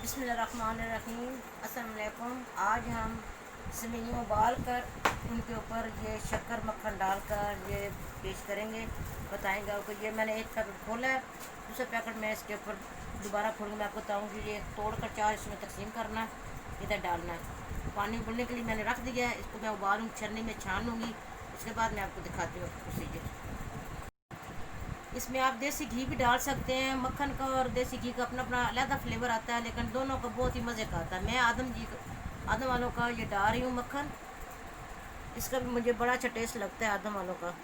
बिस्मिल्लाहिर्रहमानिर्रहीम। अस्सलाम वालेकुम। आज हम सेवइयाँ उबाल कर उनके ऊपर ये शक्कर मक्खन डालकर ये पेश करेंगे, बताएंगे आपको। ये मैंने एक पैकेट खोला है, दूसरा पैकेट मैं इसके ऊपर दोबारा खोलूँगी। मैं आपको बताऊँगी ये तोड़ कर चार इसमें तकसीम करना है, इधर डालना है। पानी उबलने के लिए मैंने रख दिया है, इसको मैं उबालूँ, छन्नी में छान लूँगी। उसके बाद मैं आपको दिखाती हूँ प्रोसीजर। इसमें आप देसी घी भी डाल सकते हैं। मक्खन का और देसी घी का अपना अपना अलग फ्लेवर आता है, लेकिन दोनों का बहुत ही मज़े का आता है। मैं आदम वालों का ये डाल रही हूँ मक्खन। इसका भी मुझे बड़ा अच्छा टेस्ट लगता है आदम वालों का।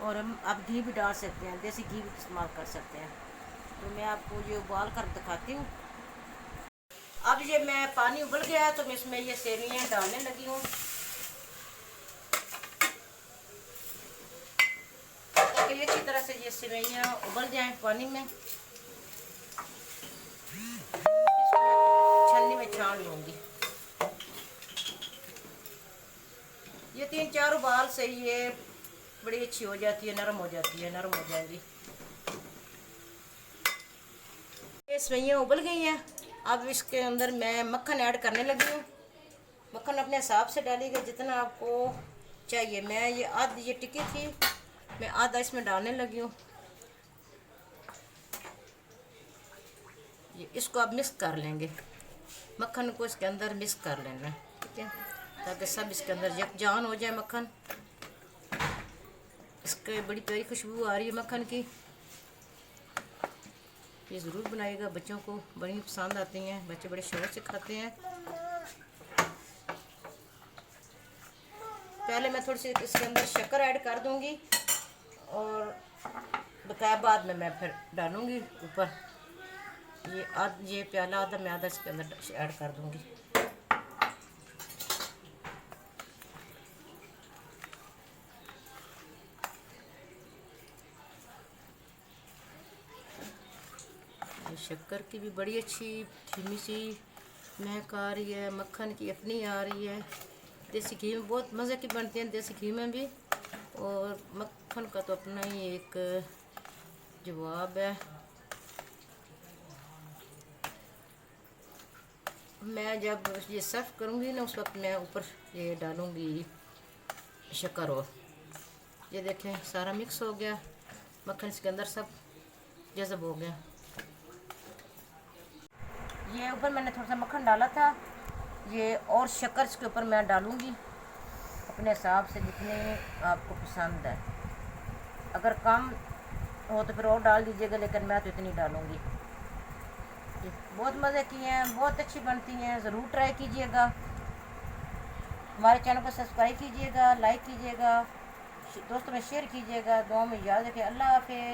और आप घी भी डाल सकते हैं, देसी घी भी इस्तेमाल कर सकते हैं। तो मैं आपको ये उबाल कर दिखाती हूँ। अब ये मैं पानी उबल गया तो मैं इसमें ये सेवइयाँ डालने लगी हूँ, ताकि अच्छी तरह से ये सेवइयाँ उबल जाएं पानी में। छन्नी में छान लूँगी। ये 3-4 उबाल से ये बड़ी अच्छी हो जाती है, नरम हो जाती है, नरम हो जाएगी। ये सेवइयाँ उबल गई हैं। अब इसके अंदर मैं मक्खन ऐड करने लगी हूँ। मक्खन अपने हिसाब से डालिएगा जितना आपको चाहिए। मैं ये टिक्की थी, मैं आधा इसमें डालने लगी हूँ। ये इसको अब मिक्स कर लेंगे, मक्खन को इसके अंदर मिक्स कर लेना, ठीक है, ताकि सब इसके अंदर यकजान हो जाए मक्खन। इसके बड़ी प्यारी खुशबू आ रही है मक्खन की। ये ज़रूर बनाइएगा, बच्चों को बड़ी पसंद आती हैं, बच्चे बड़े शौक से खाते हैं। पहले मैं थोड़ी सी इसके अंदर शक्कर ऐड कर दूंगी और बकाया बाद में मैं फिर डालूंगी ऊपर। ये प्याला आधा मैं आधा इसके अंदर ऐड कर दूंगी। ये शक्कर की भी बड़ी अच्छी धीमी सी महक आ रही है, मक्खन की अपनी आ रही है। देसी घी में बहुत मज़े की बनती हैं, देसी घी में भी। और मक्खन का तो अपना ही एक जवाब है। मैं जब ये सर्व करूँगी ना, उस वक्त मैं ऊपर ये डालूँगी शक्कर। और ये देखें सारा मिक्स हो गया, मक्खन इसके अंदर सब जज़ब हो गया। ये ऊपर मैंने थोड़ा सा मक्खन डाला था, ये और शक्कर इसके ऊपर मैं डालूँगी अपने हिसाब से, जितने आपको पसंद है। अगर कम हो तो फिर और डाल दीजिएगा, लेकिन मैं तो इतनी डालूँगी। बहुत मज़े की हैं, बहुत अच्छी बनती हैं, ज़रूर ट्राई कीजिएगा। हमारे चैनल को सब्सक्राइब कीजिएगा, लाइक कीजिएगा, दोस्तों में शेयर कीजिएगा। दुआ में याद रखिए। अल्लाह हाफ़िज़।